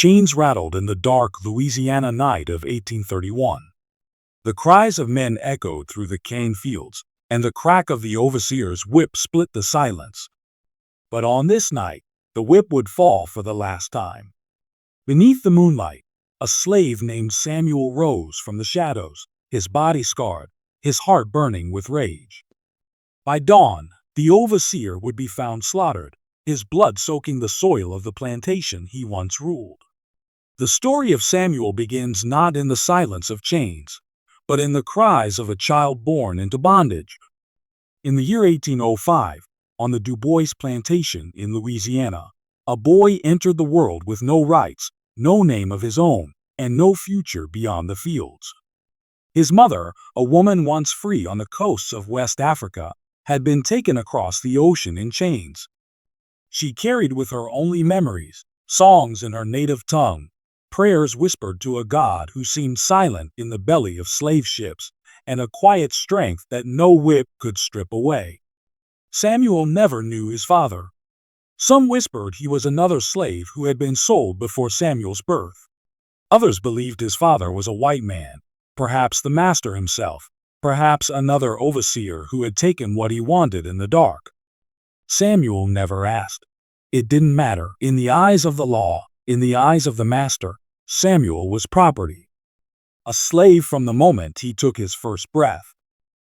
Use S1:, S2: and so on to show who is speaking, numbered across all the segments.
S1: Chains rattled in the dark Louisiana night of 1831. The cries of men echoed through the cane fields, and the crack of the overseer's whip split the silence. But on this night, the whip would fall for the last time. Beneath the moonlight, a slave named Samuel rose from the shadows, his body scarred, his heart burning with rage. By dawn, the overseer would be found slaughtered, his blood soaking the soil of the plantation he once ruled. The story of Samuel begins not in the silence of chains, but in the cries of a child born into bondage. In the year 1805, on the Du Bois plantation in Louisiana, a boy entered the world with no rights, no name of his own, and no future beyond the fields. His mother, a woman once free on the coasts of West Africa, had been taken across the ocean in chains. She carried with her only memories, songs in her native tongue, prayers whispered to a God who seemed silent in the belly of slave ships, and a quiet strength that no whip could strip away. Samuel never knew his father. Some whispered he was another slave who had been sold before Samuel's birth. Others believed his father was a white man, perhaps the master himself, perhaps another overseer who had taken what he wanted in the dark. Samuel never asked. It didn't matter. In the eyes of the law, in the eyes of the master, Samuel was property. A slave from the moment he took his first breath.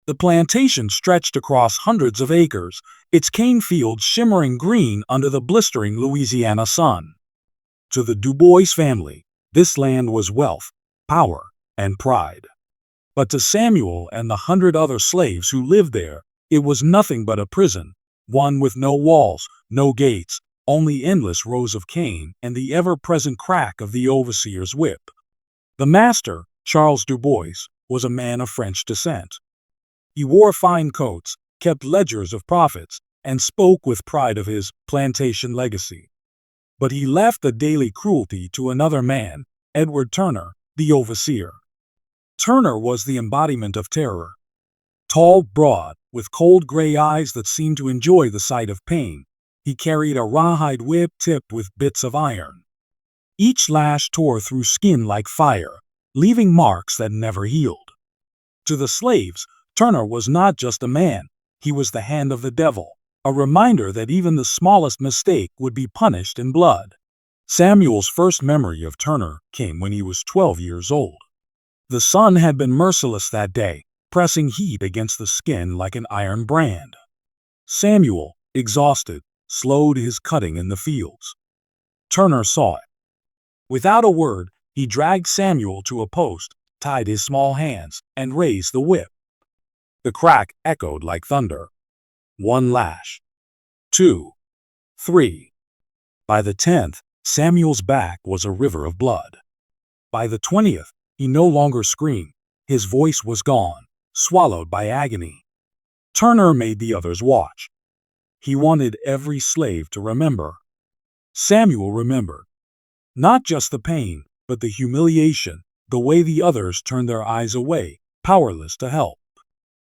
S1: The plantation stretched across hundreds of acres, its cane fields shimmering green under the blistering Louisiana sun. To the Du Bois family, this land was wealth, power, and pride. But to Samuel and the 100 other slaves who lived there, it was nothing but a prison, one with no walls, no gates, only endless rows of cane and the ever-present crack of the overseer's whip. The master, Charles Du Bois, was a man of French descent. He wore fine coats, kept ledgers of profits, and spoke with pride of his plantation legacy. But he left the daily cruelty to another man, Edward Turner, the overseer. Turner was the embodiment of terror. Tall, broad, with cold gray eyes that seemed to enjoy the sight of pain, he carried a rawhide whip tipped with bits of iron. Each lash tore through skin like fire, leaving marks that never healed. To the slaves, Turner was not just a man, he was the hand of the devil, a reminder that even the smallest mistake would be punished in blood. Samuel's first memory of Turner came when he was 12 years old. The sun had been merciless that day, pressing heat against the skin like an iron brand. Samuel, exhausted, slowed his cutting in the fields. Turner saw it. Without a word, he dragged Samuel to a post, tied his small hands, and raised the whip. The crack echoed like thunder. 1 lash. 2. 3. By the 10th, Samuel's back was a river of blood. By the 20th, he no longer screamed. His voice was gone, swallowed by agony. Turner made the others watch. He wanted every slave to remember. Samuel remembered. Not just the pain, but the humiliation, the way the others turned their eyes away, powerless to help.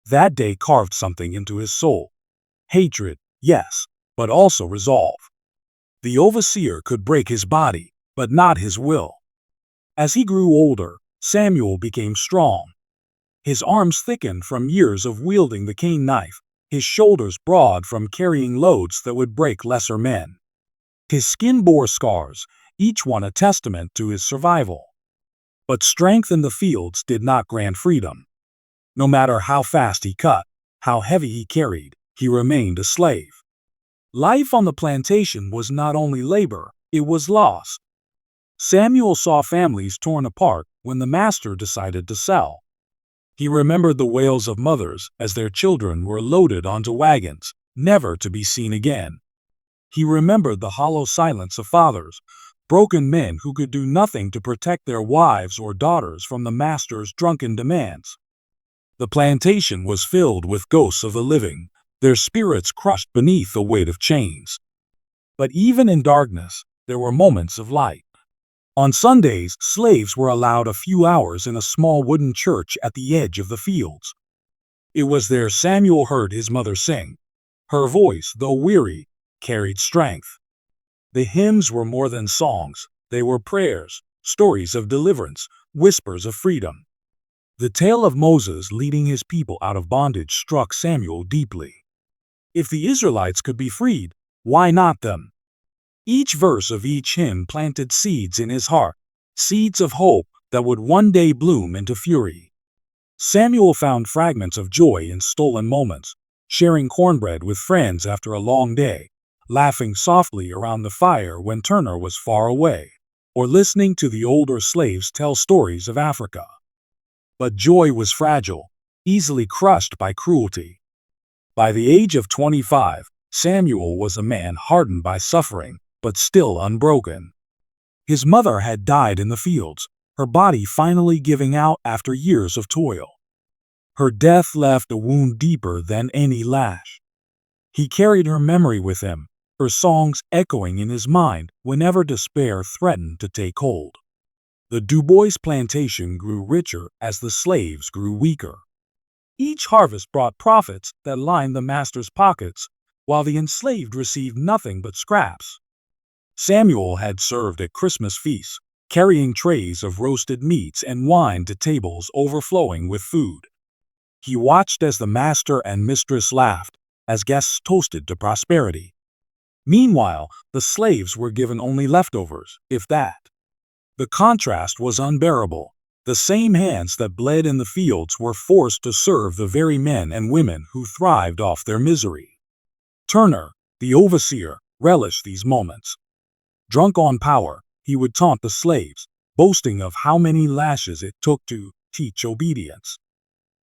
S1: That day carved something into his soul. Hatred, yes, but also resolve. The overseer could break his body, but not his will. As he grew older, Samuel became strong. His arms thickened from years of wielding the cane knife, his shoulders broad from carrying loads that would break lesser men. His skin bore scars, each one a testament to his survival. But strength in the fields did not grant freedom. No matter how fast he cut, how heavy he carried, he remained a slave. Life on the plantation was not only labor, it was loss. Samuel saw families torn apart when the master decided to sell. He remembered the wails of mothers as their children were loaded onto wagons, never to be seen again. He remembered the hollow silence of fathers, broken men who could do nothing to protect their wives or daughters from the master's drunken demands. The plantation was filled with ghosts of the living, their spirits crushed beneath the weight of chains. But even in darkness, there were moments of light. On Sundays, slaves were allowed a few hours in a small wooden church at the edge of the fields. It was there Samuel heard his mother sing. Her voice, though weary, carried strength. The hymns were more than songs, They were prayers, stories of deliverance, whispers of freedom. The tale of Moses leading his people out of bondage struck Samuel deeply. If the Israelites could be freed, why not them? Each verse of each hymn planted seeds in his heart, seeds of hope that would one day bloom into fury. Samuel found fragments of joy in stolen moments, sharing cornbread with friends after a long day, laughing softly around the fire when Turner was far away, or listening to the older slaves tell stories of Africa. But joy was fragile, easily crushed by cruelty. By the age of 25, Samuel was a man hardened by suffering, but still unbroken. His mother had died in the fields, her body finally giving out after years of toil. Her death left a wound deeper than any lash. He carried her memory with him, her songs echoing in his mind whenever despair threatened to take hold. The Du Bois plantation grew richer as the slaves grew weaker. Each harvest brought profits that lined the master's pockets, while the enslaved received nothing but scraps. Samuel had served at Christmas feasts, carrying trays of roasted meats and wine to tables overflowing with food. He watched as the master and mistress laughed, as guests toasted to prosperity. Meanwhile, the slaves were given only leftovers, if that. The contrast was unbearable. The same hands that bled in the fields were forced to serve the very men and women who thrived off their misery. Turner, the overseer, relished these moments. Drunk on power, he would taunt the slaves, boasting of how many lashes it took to teach obedience.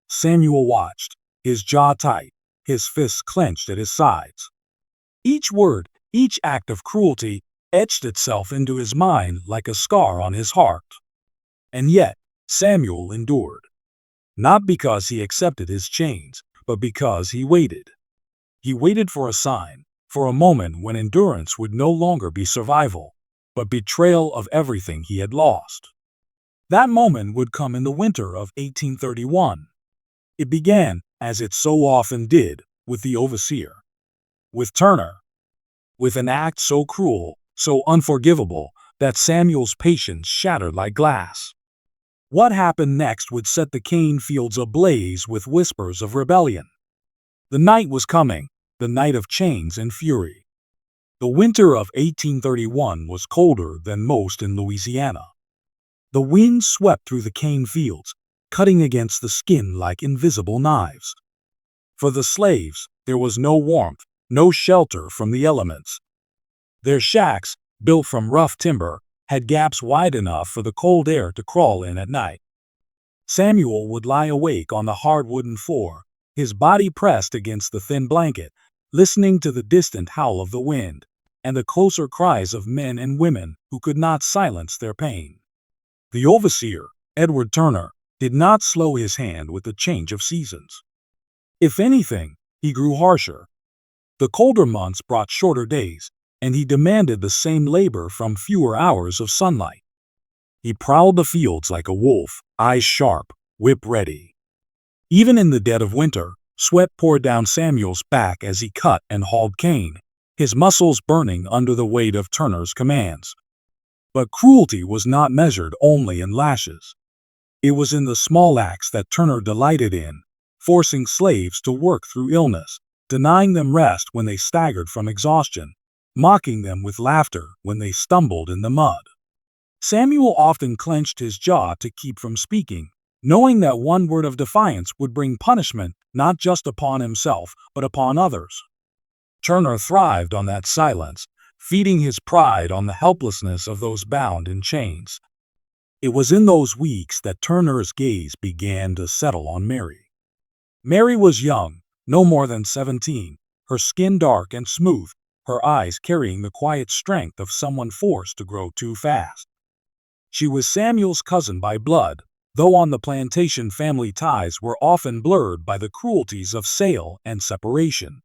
S1: Samuel watched, his jaw tight, his fists clenched at his sides. Each word, each act of cruelty, etched itself into his mind like a scar on his heart. And yet, Samuel endured. Not because he accepted his chains, but because he waited. He waited for a sign, for a moment when endurance would no longer be survival, but betrayal of everything he had lost. That moment would come in the winter of 1831. It began, as it so often did, with the overseer. With Turner. With an act so cruel, so unforgivable, that Samuel's patience shattered like glass. What happened next would set the cane fields ablaze with whispers of rebellion. The night was coming, the night of chains and fury. The winter of 1831 was colder than most in Louisiana. The wind swept through the cane fields, cutting against the skin like invisible knives. For the slaves, there was no warmth, no shelter from the elements. Their shacks, built from rough timber, had gaps wide enough for the cold air to crawl in at night. Samuel would lie awake on the hard wooden floor, his body pressed against the thin blanket, listening to the distant howl of the wind, and the closer cries of men and women who could not silence their pain. The overseer, Edward Turner, did not slow his hand with the change of seasons. If anything, he grew harsher. The colder months brought shorter days, and he demanded the same labor from fewer hours of sunlight. He prowled the fields like a wolf, eyes sharp, whip ready. Even in the dead of winter, sweat poured down Samuel's back as he cut and hauled cane, his muscles burning under the weight of Turner's commands. But cruelty was not measured only in lashes. It was in the small acts that Turner delighted in, forcing slaves to work through illness, denying them rest when they staggered from exhaustion, mocking them with laughter when they stumbled in the mud. Samuel often clenched his jaw to keep from speaking, knowing that one word of defiance would bring punishment not just upon himself, but upon others. Turner thrived on that silence, feeding his pride on the helplessness of those bound in chains. It was in those weeks that Turner's gaze began to settle on Mary. Mary was young, no more than 17, her skin dark and smooth, her eyes carrying the quiet strength of someone forced to grow too fast. She was Samuel's cousin by blood, though on the plantation family ties were often blurred by the cruelties of sale and separation.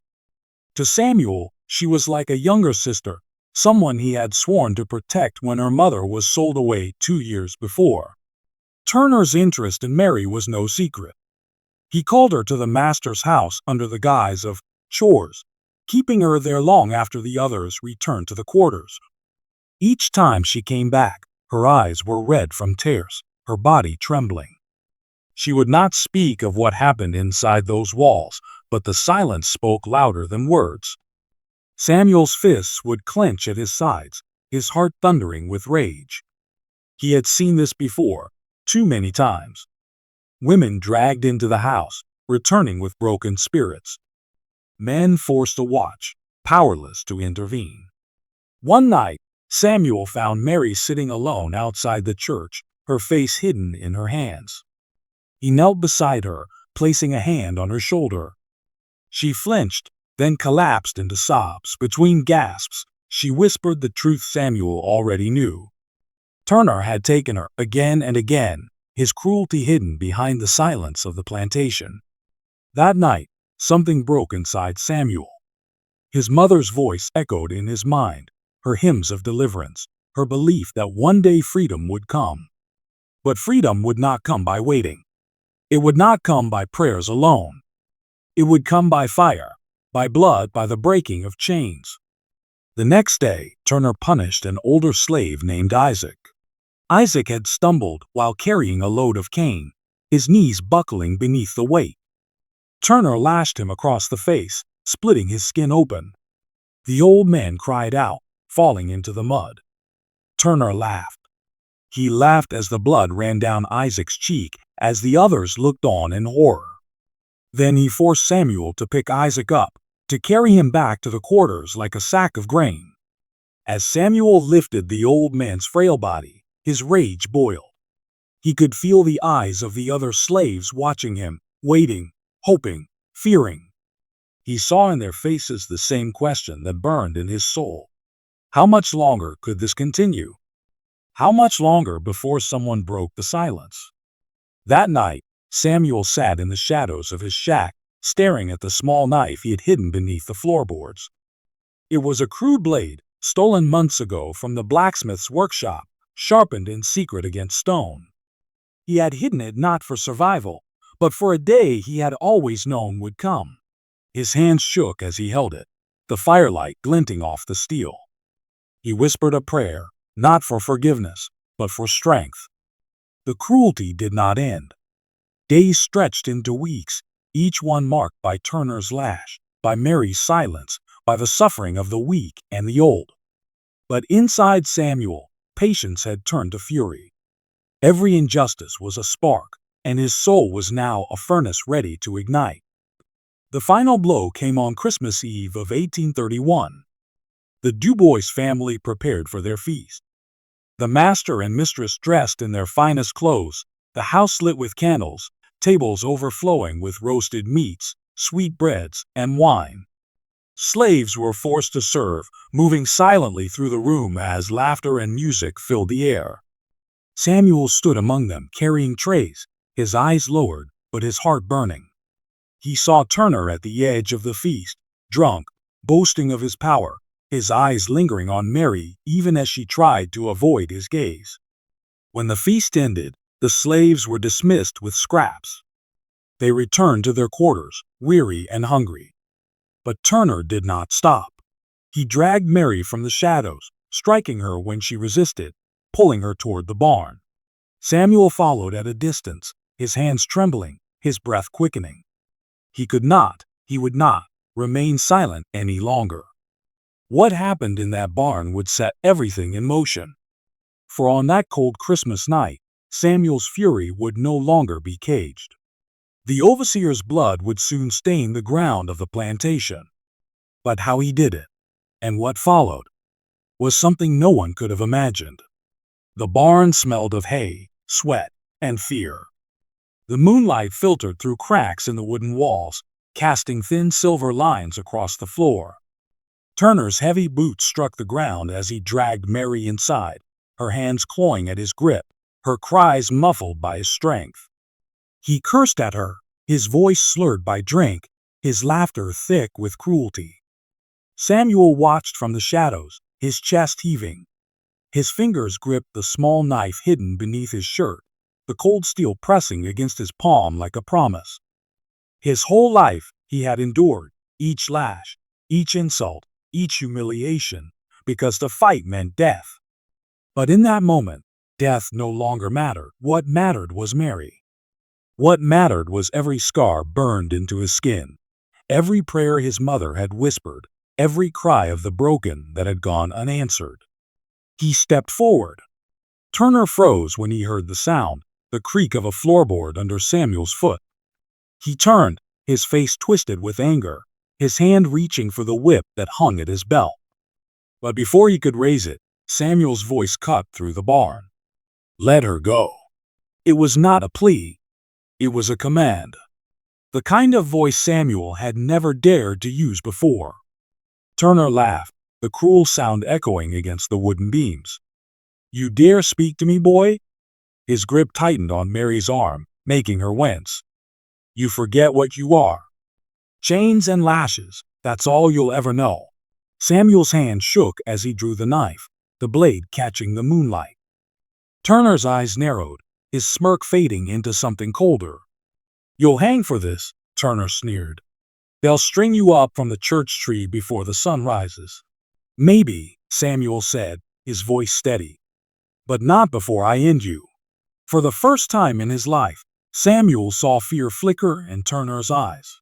S1: To Samuel, she was like a younger sister, someone he had sworn to protect when her mother was sold away 2 years before. Turner's interest in Mary was no secret. He called her to the master's house under the guise of chores, keeping her there long after the others returned to the quarters. Each time she came back, her eyes were red from tears, her body trembling. She would not speak of what happened inside those walls, but the silence spoke louder than words. Samuel's fists would clench at his sides, his heart thundering with rage. He had seen this before, too many times. Women dragged into the house, returning with broken spirits. Men forced to watch, powerless to intervene. One night, Samuel found Mary sitting alone outside the church, her face hidden in her hands. He knelt beside her, placing a hand on her shoulder. She flinched, then collapsed into sobs. Between gasps, she whispered the truth Samuel already knew. Turner had taken her again and again, his cruelty hidden behind the silence of the plantation. That night, something broke inside Samuel. His mother's voice echoed in his mind, her hymns of deliverance, her belief that one day freedom would come. But freedom would not come by waiting. It would not come by prayers alone. It would come by fire, by blood, by the breaking of chains. The next day, Turner punished an older slave named Isaac. Isaac had stumbled while carrying a load of cane, his knees buckling beneath the weight. Turner lashed him across the face, splitting his skin open. The old man cried out, falling into the mud. Turner laughed. He laughed as the blood ran down Isaac's cheek, as the others looked on in horror. Then he forced Samuel to pick Isaac up, to carry him back to the quarters like a sack of grain. As Samuel lifted the old man's frail body, his rage boiled. He could feel the eyes of the other slaves watching him, waiting, hoping, fearing. He saw in their faces the same question that burned in his soul. How much longer could this continue? How much longer before someone broke the silence? That night, Samuel sat in the shadows of his shack, staring at the small knife he had hidden beneath the floorboards. It was a crude blade, stolen months ago from the blacksmith's workshop, sharpened in secret against stone. He had hidden it not for survival, but for a day he had always known would come. His hands shook as he held it, the firelight glinting off the steel. He whispered a prayer, not for forgiveness, but for strength. The cruelty did not end. Days stretched into weeks, each one marked by Turner's lash, by Mary's silence, by the suffering of the weak and the old. But inside Samuel, patience had turned to fury. Every injustice was a spark, and his soul was now a furnace ready to ignite. The final blow came on Christmas Eve of 1831. The Dubois family prepared for their feast. The master and mistress dressed in their finest clothes, the house lit with candles, tables overflowing with roasted meats, sweet breads, and wine. Slaves were forced to serve, moving silently through the room as laughter and music filled the air. Samuel stood among them, carrying trays, his eyes lowered, but his heart burning. He saw Turner at the edge of the feast, drunk, boasting of his power, his eyes lingering on Mary even as she tried to avoid his gaze. When the feast ended, the slaves were dismissed with scraps. They returned to their quarters, weary and hungry. But Turner did not stop. He dragged Mary from the shadows, striking her when she resisted, pulling her toward the barn. Samuel followed at a distance, his hands trembling, his breath quickening. He would not, remain silent any longer. What happened in that barn would set everything in motion. For on that cold Christmas night, Samuel's fury would no longer be caged. The overseer's blood would soon stain the ground of the plantation. But how he did it, and what followed, was something no one could have imagined. The barn smelled of hay, sweat, and fear. The moonlight filtered through cracks in the wooden walls, casting thin silver lines across the floor. Turner's heavy boots struck the ground as he dragged Mary inside, her hands clawing at his grip, her cries muffled by his strength. He cursed at her, his voice slurred by drink, his laughter thick with cruelty. Samuel watched from the shadows, his chest heaving. His fingers gripped the small knife hidden beneath his shirt, the cold steel pressing against his palm like a promise. His whole life he had endured, each lash, each insult, each humiliation, because to fight meant death. But in that moment, death no longer mattered. What mattered was Mary. What mattered was every scar burned into his skin, every prayer his mother had whispered, every cry of the broken that had gone unanswered. He stepped forward. Turner froze when he heard the sound, the creak of a floorboard under Samuel's foot. He turned, his face twisted with anger, his hand reaching for the whip that hung at his belt. But before he could raise it, Samuel's voice cut through the barn. "Let her go." It was not a plea. It was a command. The kind of voice Samuel had never dared to use before. Turner laughed, the cruel sound echoing against the wooden beams. "You dare speak to me, boy?" His grip tightened on Mary's arm, making her wince. "You forget what you are. Chains and lashes, that's all you'll ever know." Samuel's hand shook as he drew the knife, the blade catching the moonlight. Turner's eyes narrowed, his smirk fading into something colder. "You'll hang for this," Turner sneered. "They'll string you up from the church tree before the sun rises." "Maybe," Samuel said, his voice steady. "But not before I end you." For the first time in his life, Samuel saw fear flicker in Turner's eyes.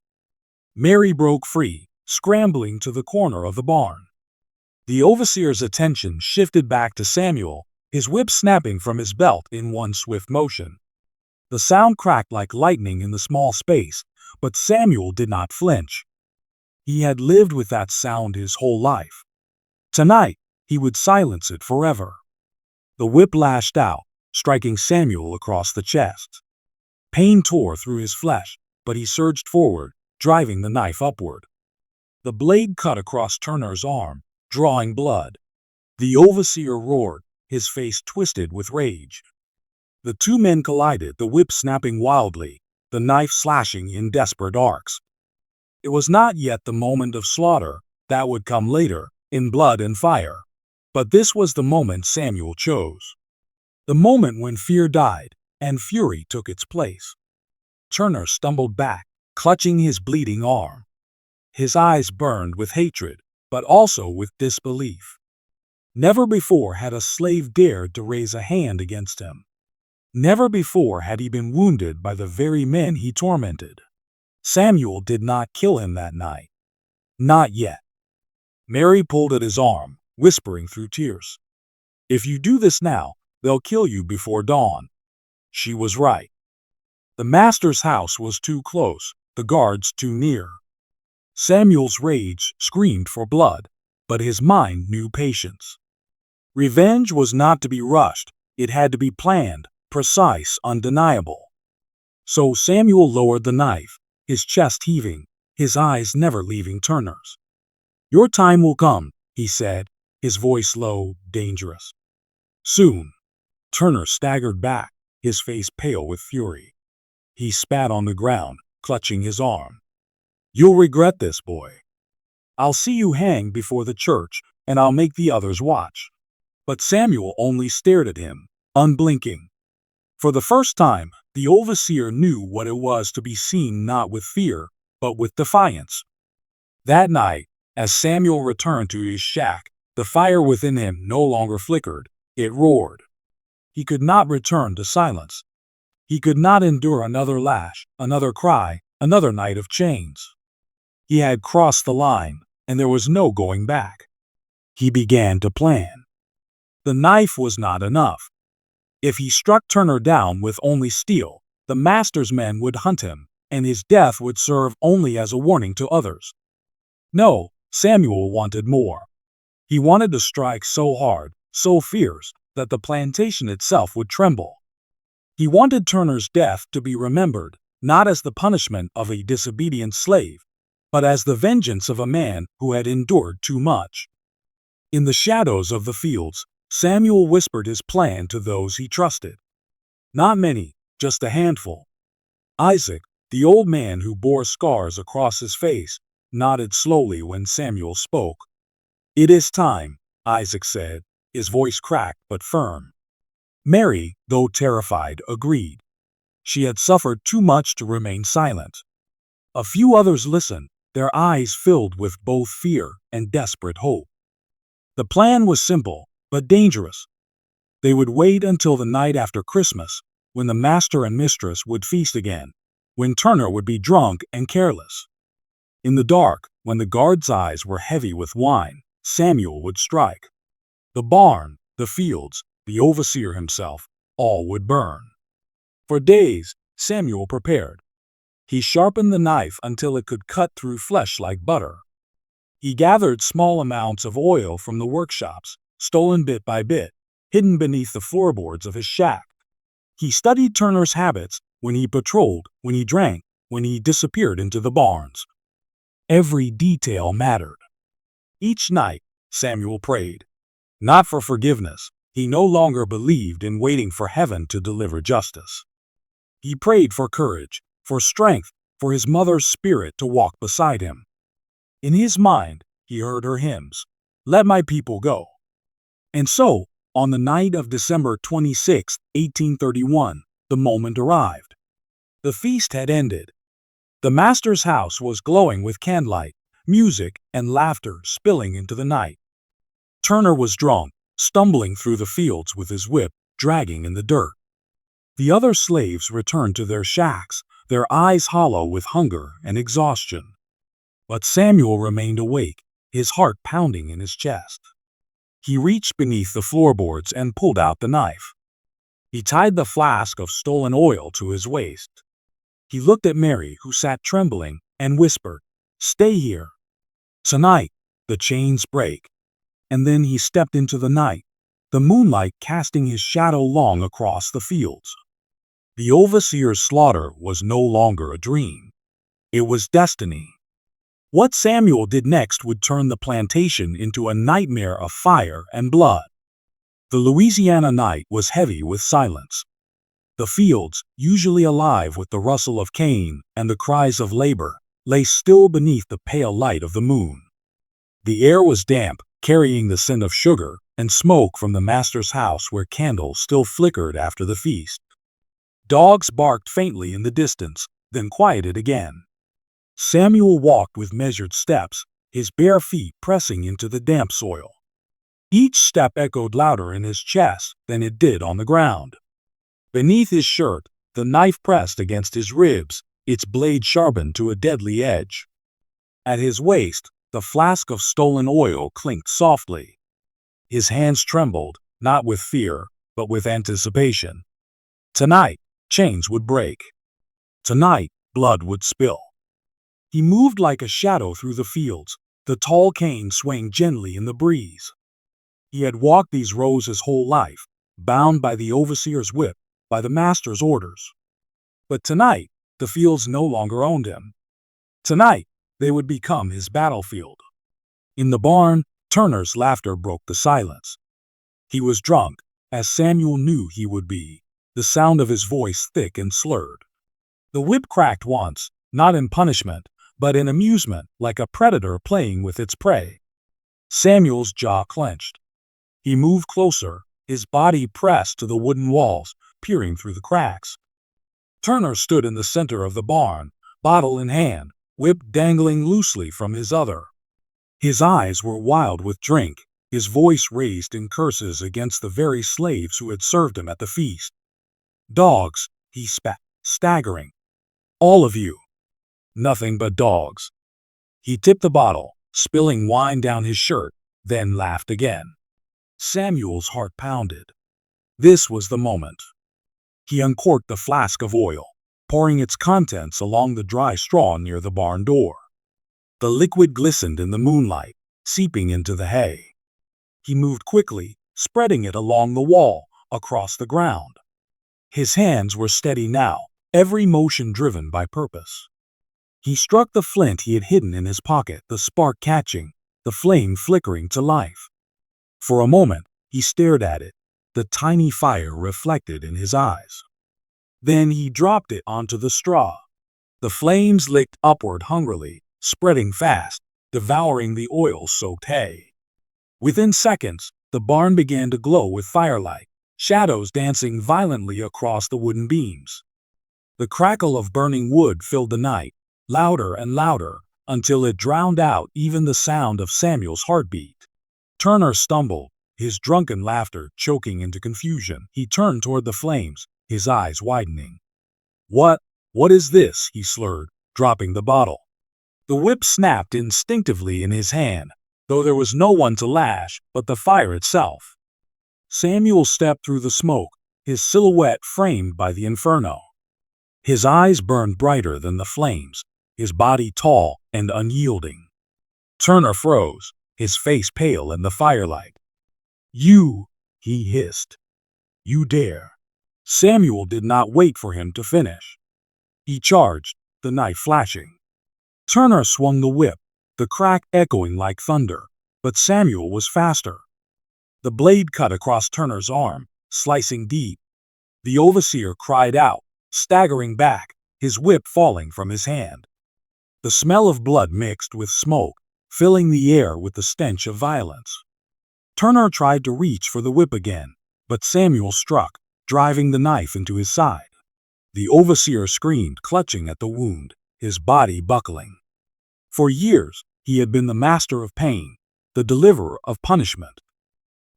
S1: Mary broke free, scrambling to the corner of the barn. The overseer's attention shifted back to Samuel, his whip snapping from his belt in one swift motion. The sound cracked like lightning in the small space, but Samuel did not flinch. He had lived with that sound his whole life. Tonight, he would silence it forever. The whip lashed out, striking Samuel across the chest. Pain tore through his flesh, but he surged forward, driving the knife upward. The blade cut across Turner's arm, drawing blood. The overseer roared, his face twisted with rage. The two men collided, the whip snapping wildly, the knife slashing in desperate arcs. It was not yet the moment of slaughter, that would come later, in blood and fire. But this was the moment Samuel chose. The moment when fear died, and fury took its place. Turner stumbled back, clutching his bleeding arm. His eyes burned with hatred, but also with disbelief. Never before had a slave dared to raise a hand against him. Never before had he been wounded by the very men he tormented. Samuel did not kill him that night. Not yet. Mary pulled at his arm, whispering through tears. "If you do this now, they'll kill you before dawn." She was right. The master's house was too close, the guards too near. Samuel's rage screamed for blood, but his mind knew patience. Revenge was not to be rushed, it had to be planned, precise, undeniable. So Samuel lowered the knife, his chest heaving, his eyes never leaving Turner's. "Your time will come," he said, his voice low, dangerous. "Soon." Turner staggered back, his face pale with fury. He spat on the ground, clutching his arm. "You'll regret this, boy. I'll see you hang before the church, and I'll make the others watch." But Samuel only stared at him, unblinking. For the first time, the overseer knew what it was to be seen not with fear, but with defiance. That night, as Samuel returned to his shack, the fire within him no longer flickered, it roared. He could not return to silence. He could not endure another lash, another cry, another night of chains. He had crossed the line, and there was no going back. He began to plan. The knife was not enough. If he struck Turner down with only steel, the master's men would hunt him, and his death would serve only as a warning to others. No, Samuel wanted more. He wanted to strike so hard, so fierce, that the plantation itself would tremble. He wanted Turner's death to be remembered, not as the punishment of a disobedient slave, but as the vengeance of a man who had endured too much. In the shadows of the fields, Samuel whispered his plan to those he trusted. Not many, just a handful. Isaac, the old man who bore scars across his face, nodded slowly when Samuel spoke. "It is time," Isaac said, his voice cracked but firm. Mary, though terrified, agreed. She had suffered too much to remain silent. A few others listened, their eyes filled with both fear and desperate hope. The plan was simple, but dangerous. They would wait until the night after Christmas, when the master and mistress would feast again, when Turner would be drunk and careless. In the dark, when the guard's eyes were heavy with wine, Samuel would strike. The barn, the fields, the overseer himself, all would burn. For days, Samuel prepared. He sharpened the knife until it could cut through flesh like butter. He gathered small amounts of oil from the workshops, stolen bit by bit, hidden beneath the floorboards of his shack. He studied Turner's habits when he patrolled, when he drank, when he disappeared into the barns. Every detail mattered. Each night, Samuel prayed. Not for forgiveness. He no longer believed in waiting for heaven to deliver justice. He prayed for courage, for strength, for his mother's spirit to walk beside him. In his mind, he heard her hymns, "Let my people go." And so, on the night of December 26, 1831, the moment arrived. The feast had ended. The master's house was glowing with candlelight, music, and laughter spilling into the night. Turner was drunk, stumbling through the fields with his whip dragging in the dirt. The other slaves returned to their shacks, their eyes hollow with hunger and exhaustion. But Samuel remained awake, his heart pounding in his chest. He reached beneath the floorboards and pulled out the knife. He tied the flask of stolen oil to his waist. He looked at Mary, who sat trembling, and whispered, "Stay here. Tonight, the chains break." And then he stepped into the night, the moonlight casting his shadow long across the fields. The overseer's slaughter was no longer a dream. It was destiny. What Samuel did next would turn the plantation into a nightmare of fire and blood. The Louisiana night was heavy with silence. The fields, usually alive with the rustle of cane and the cries of labor, lay still beneath the pale light of the moon. The air was damp, carrying the scent of sugar and smoke from the master's house where candles still flickered after the feast. Dogs barked faintly in the distance, then quieted again. Samuel walked with measured steps, his bare feet pressing into the damp soil. Each step echoed louder in his chest than it did on the ground. Beneath his shirt, the knife pressed against his ribs, its blade sharpened to a deadly edge. At his waist, the flask of stolen oil clinked softly. His hands trembled, not with fear, but with anticipation. Tonight, chains would break. Tonight, blood would spill. He moved like a shadow through the fields, the tall cane swaying gently in the breeze. He had walked these rows his whole life, bound by the overseer's whip, by the master's orders. But tonight, the fields no longer owned him. Tonight, they would become his battlefield. In the barn, Turner's laughter broke the silence. He was drunk, as Samuel knew he would be, the sound of his voice thick and slurred. The whip cracked once, not in punishment, but in amusement, like a predator playing with its prey. Samuel's jaw clenched. He moved closer, his body pressed to the wooden walls, peering through the cracks. Turner stood in the center of the barn, bottle in hand, whip dangling loosely from his other. His eyes were wild with drink, his voice raised in curses against the very slaves who had served him at the feast. "Dogs," he spat, staggering. "All of you. Nothing but dogs." He tipped the bottle, spilling wine down his shirt, then laughed again. Samuel's heart pounded. This was the moment. He uncorked the flask of oil, pouring its contents along the dry straw near the barn door. The liquid glistened in the moonlight, seeping into the hay. He moved quickly, spreading it along the wall, across the ground. His hands were steady now, every motion driven by purpose. He struck the flint he had hidden in his pocket, the spark catching, the flame flickering to life. For a moment, he stared at it, the tiny fire reflected in his eyes. Then he dropped it onto the straw. The flames licked upward hungrily, spreading fast, devouring the oil-soaked hay. Within seconds, the barn began to glow with firelight, shadows dancing violently across the wooden beams. The crackle of burning wood filled the night, louder and louder, until it drowned out even the sound of Samuel's heartbeat. Turner stumbled, his drunken laughter choking into confusion. He turned toward the flames, his eyes widening. What is this?" he slurred, dropping the bottle. The whip snapped instinctively in his hand, though there was no one to lash but the fire itself. Samuel stepped through the smoke, his silhouette framed by the inferno. His eyes burned brighter than the flames, his body tall and unyielding. Turner froze, his face pale in the firelight. "You," he hissed. "You dare." Samuel did not wait for him to finish. He charged, the knife flashing. Turner swung the whip, the crack echoing like thunder, but Samuel was faster. The blade cut across Turner's arm, slicing deep. The overseer cried out, staggering back, his whip falling from his hand. The smell of blood mixed with smoke, filling the air with the stench of violence. Turner tried to reach for the whip again, but Samuel struck, driving the knife into his side. The overseer screamed, clutching at the wound, his body buckling. For years, he had been the master of pain, the deliverer of punishment.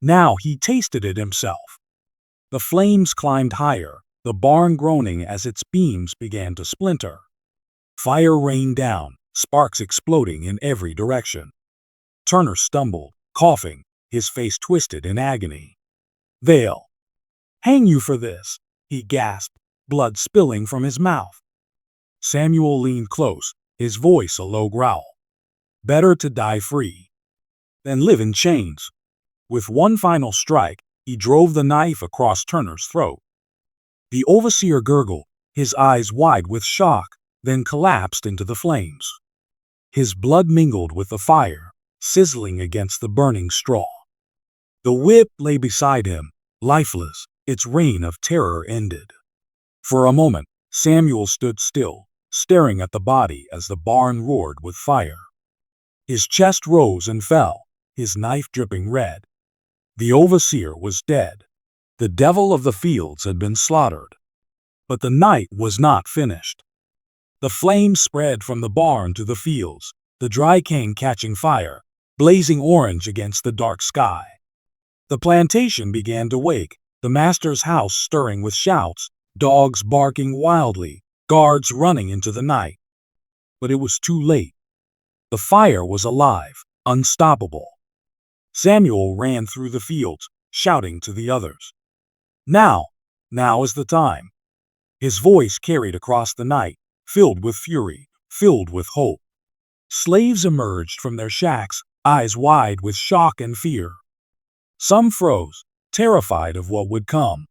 S1: Now he tasted it himself. The flames climbed higher, the barn groaning as its beams began to splinter. Fire rained down, sparks exploding in every direction. Turner stumbled, coughing, his face twisted in agony. "They'll hang you for this," he gasped, blood spilling from his mouth. Samuel leaned close, his voice a low growl. "Better to die free than live in chains." With one final strike, he drove the knife across Turner's throat. The overseer gurgled, his eyes wide with shock, then collapsed into the flames. His blood mingled with the fire, sizzling against the burning straw. The whip lay beside him, lifeless, its reign of terror ended. For a moment, Samuel stood still, staring at the body as the barn roared with fire. His chest rose and fell, his knife dripping red. The overseer was dead. The devil of the fields had been slaughtered. But the night was not finished. The flames spread from the barn to the fields, the dry cane catching fire, blazing orange against the dark sky. The plantation began to wake, the master's house stirring with shouts, dogs barking wildly, guards running into the night. But it was too late. The fire was alive, unstoppable. Samuel ran through the fields, shouting to the others. Now is the time." His voice carried across the night, filled with fury, filled with hope. Slaves emerged from their shacks, eyes wide with shock and fear. Some froze, terrified of what would come.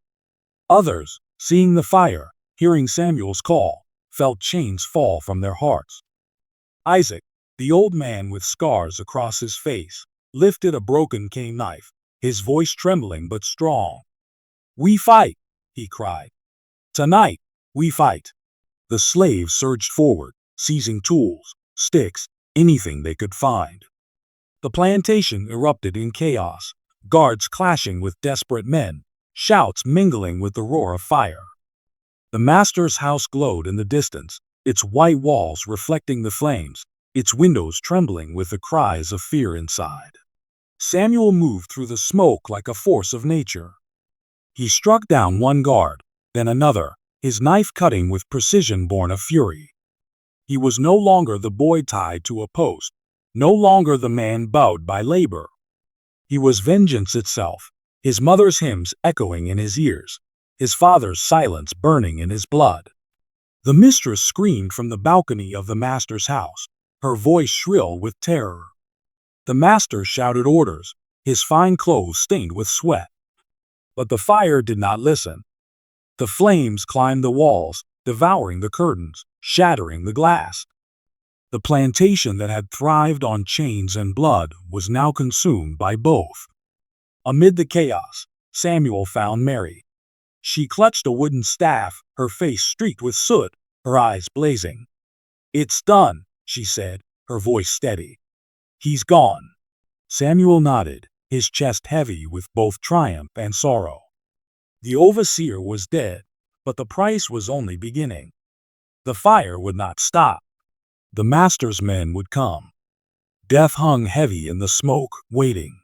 S1: Others, seeing the fire, hearing Samuel's call, felt chains fall from their hearts. Isaac, the old man with scars across his face, lifted a broken cane knife, his voice trembling but strong. "We fight," he cried. "Tonight, we fight." The slaves surged forward, seizing tools, sticks, anything they could find. The plantation erupted in chaos, guards clashing with desperate men, shouts mingling with the roar of fire. The master's house glowed in the distance, its white walls reflecting the flames, its windows trembling with the cries of fear inside. Samuel moved through the smoke like a force of nature. He struck down one guard, then another, his knife cutting with precision born of fury. He was no longer the boy tied to a post, no longer the man bowed by labor. He was vengeance itself, his mother's hymns echoing in his ears, his father's silence burning in his blood. The mistress screamed from the balcony of the master's house, her voice shrill with terror. The master shouted orders, his fine clothes stained with sweat. But the fire did not listen. The flames climbed the walls, devouring the curtains, shattering the glass. The plantation that had thrived on chains and blood was now consumed by both. Amid the chaos, Samuel found Mary. She clutched a wooden staff, her face streaked with soot, her eyes blazing. "It's done," she said, her voice steady. "He's gone." Samuel nodded, his chest heavy with both triumph and sorrow. The overseer was dead, but the price was only beginning. The fire would not stop. The master's men would come. Death hung heavy in the smoke, waiting.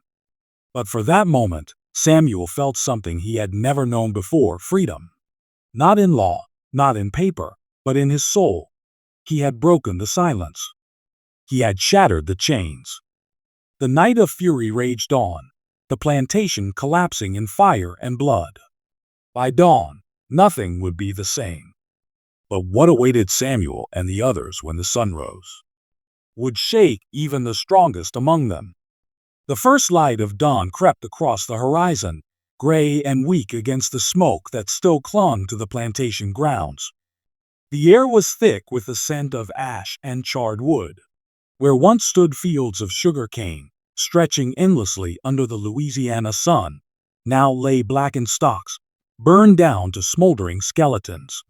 S1: But for that moment, Samuel felt something he had never known before: freedom. Not in law, not in paper, but in his soul. He had broken the silence. He had shattered the chains. The night of fury raged on, the plantation collapsing in fire and blood. By dawn, nothing would be the same. But what awaited Samuel and the others when the sun rose would shake even the strongest among them. The first light of dawn crept across the horizon, gray and weak against the smoke that still clung to the plantation grounds. The air was thick with the scent of ash and charred wood. Where once stood fields of sugar cane, stretching endlessly under the Louisiana sun, now lay blackened stalks, burned down to smoldering skeletons.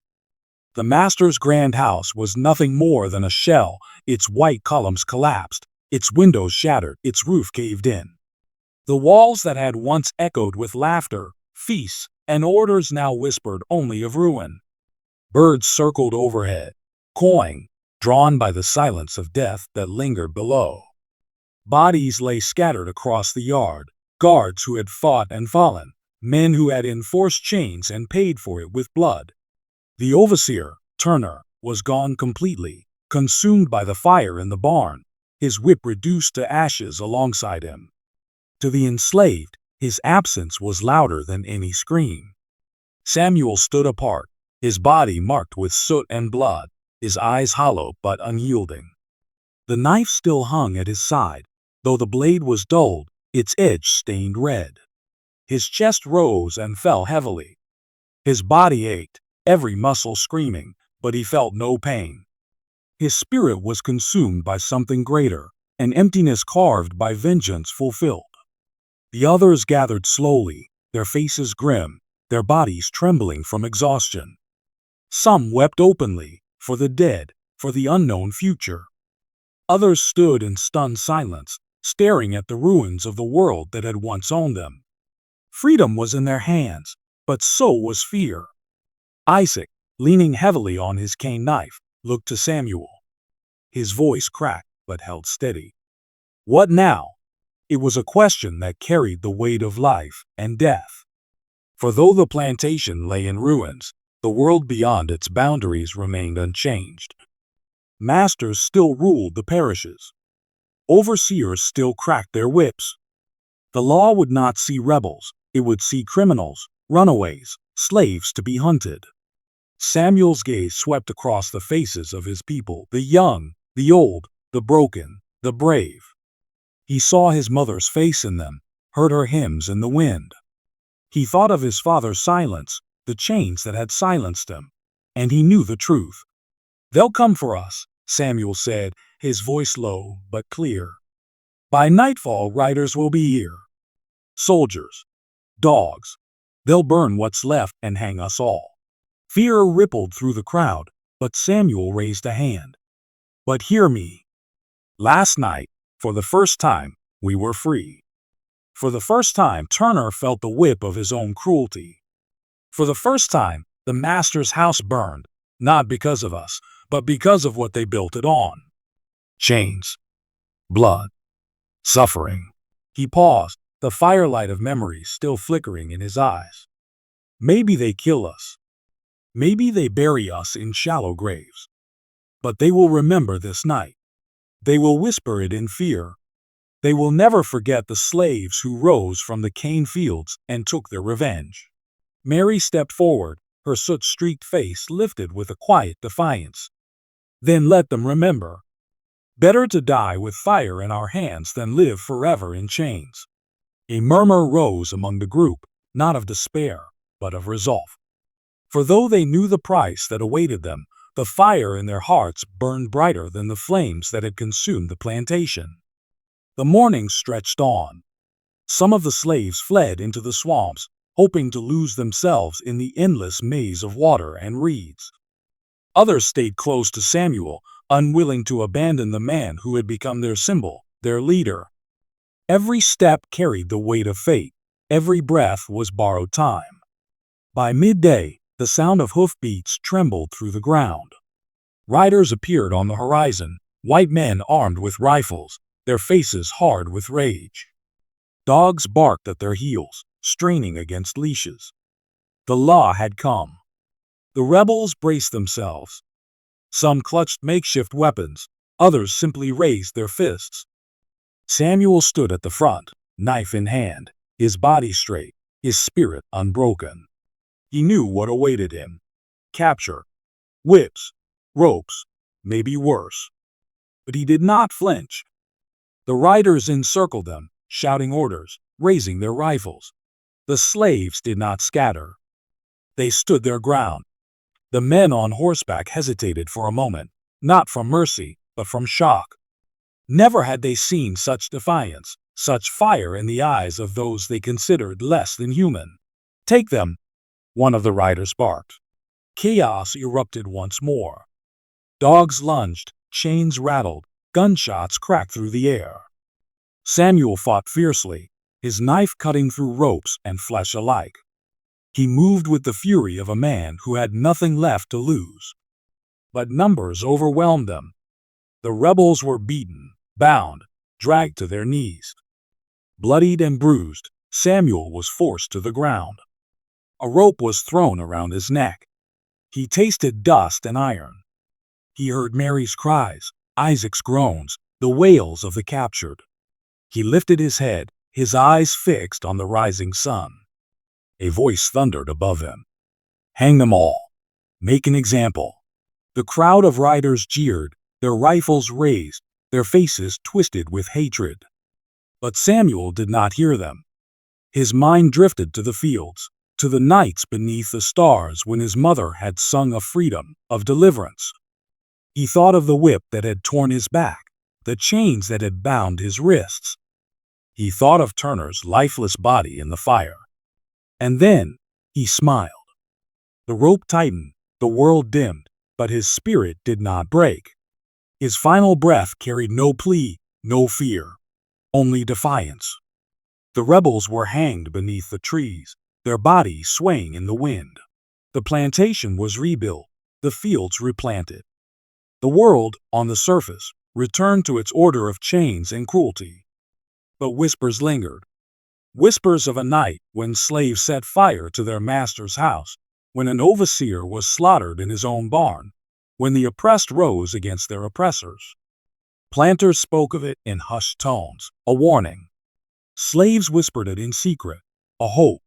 S1: The master's grand house was nothing more than a shell. Its white columns collapsed, its windows shattered, its roof caved in. The walls that had once echoed with laughter, feasts, and orders now whispered only of ruin. Birds circled overhead, cawing, drawn by the silence of death that lingered below. Bodies lay scattered across the yard, guards who had fought and fallen, men who had enforced chains and paid for it with blood. The overseer, Turner, was gone completely, consumed by the fire in the barn, his whip reduced to ashes alongside him. To the enslaved, his absence was louder than any scream. Samuel stood apart, his body marked with soot and blood, his eyes hollow but unyielding. The knife still hung at his side, though the blade was dulled, its edge stained red. His chest rose and fell heavily. His body ached, every muscle screaming, but he felt no pain. His spirit was consumed by something greater, an emptiness carved by vengeance fulfilled. The others gathered slowly, their faces grim, their bodies trembling from exhaustion. Some wept openly, for the dead, for the unknown future. Others stood in stunned silence, staring at the ruins of the world that had once owned them. Freedom was in their hands, but so was fear. Isaac, leaning heavily on his cane knife, looked to Samuel. His voice cracked but held steady. What now? It was a question that carried the weight of life and death. For though the plantation lay in ruins, the world beyond its boundaries remained unchanged. Masters still ruled the parishes. Overseers still cracked their whips. The law would not see rebels, it would see criminals, runaways, slaves to be hunted. Samuel's gaze swept across the faces of his people, the young, the old, the broken, the brave. He saw his mother's face in them, heard her hymns in the wind. He thought of his father's silence, the chains that had silenced him, and he knew the truth. They'll come for us, Samuel said, his voice low but clear. By nightfall riders will be here. Soldiers, dogs, they'll burn what's left and hang us all. Fear rippled through the crowd, but Samuel raised a hand. But hear me. Last night, for the first time, we were free. For the first time, Turner felt the whip of his own cruelty. For the first time, the master's house burned, not because of us, but because of what they built it on. Chains, blood, suffering. He paused, the firelight of memory still flickering in his eyes. Maybe they kill us. Maybe they bury us in shallow graves. But they will remember this night. They will whisper it in fear. They will never forget the slaves who rose from the cane fields and took their revenge. Mary stepped forward, her soot-streaked face lifted with a quiet defiance. Then let them remember. Better to die with fire in our hands than live forever in chains. A murmur rose among the group, not of despair, but of resolve. For though they knew the price that awaited them, the fire in their hearts burned brighter than the flames that had consumed the plantation. The morning stretched on. Some of the slaves fled into the swamps, hoping to lose themselves in the endless maze of water and reeds. Others stayed close to Samuel, unwilling to abandon the man who had become their symbol, their leader. Every step carried the weight of fate. Every breath was borrowed time. By midday, the sound of hoofbeats trembled through the ground. Riders appeared on the horizon, white men armed with rifles, their faces hard with rage. Dogs barked at their heels, straining against leashes. The law had come. The rebels braced themselves. Some clutched makeshift weapons, others simply raised their fists. Samuel stood at the front, knife in hand, his body straight, his spirit unbroken. He knew what awaited him. Capture, whips, ropes, maybe worse. But he did not flinch. The riders encircled them, shouting orders, raising their rifles. The slaves did not scatter. They stood their ground. The men on horseback hesitated for a moment, not from mercy, but from shock. Never had they seen such defiance, such fire in the eyes of those they considered less than human. "Take them," one of the riders barked. Chaos erupted once more. Dogs lunged, chains rattled, gunshots cracked through the air. Samuel fought fiercely, his knife cutting through ropes and flesh alike. He moved with the fury of a man who had nothing left to lose. But numbers overwhelmed them. The rebels were beaten, bound, dragged to their knees. Bloodied and bruised, Samuel was forced to the ground. A rope was thrown around his neck. He tasted dust and iron. He heard Mary's cries, Isaac's groans, the wails of the captured. He lifted his head, his eyes fixed on the rising sun. A voice thundered above him. "Hang them all. Make an example." The crowd of riders jeered, their rifles raised, their faces twisted with hatred. But Samuel did not hear them. His mind drifted to the fields, to the nights beneath the stars when his mother had sung of freedom, of deliverance. He thought of the whip that had torn his back, the chains that had bound his wrists. He thought of Turner's lifeless body in the fire. And then he smiled. The rope tightened, the world dimmed, but his spirit did not break. His final breath carried no plea, no fear, only defiance. The rebels were hanged beneath the trees, their bodies swaying in the wind. The plantation was rebuilt, the fields replanted. The world, on the surface, returned to its order of chains and cruelty. But whispers lingered. Whispers of a night when slaves set fire to their master's house, when an overseer was slaughtered in his own barn, when the oppressed rose against their oppressors. Planters spoke of it in hushed tones, a warning. Slaves whispered it in secret, a hope.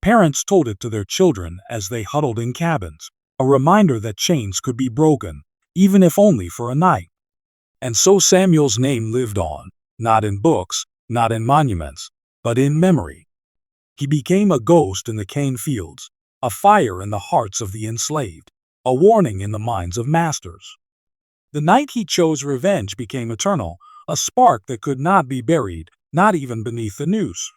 S1: Parents told it to their children as they huddled in cabins, a reminder that chains could be broken, even if only for a night. And so Samuel's name lived on, not in books, not in monuments, but in memory. He became a ghost in the cane fields, a fire in the hearts of the enslaved, a warning in the minds of masters. The night he chose revenge became eternal, a spark that could not be buried, not even beneath the noose.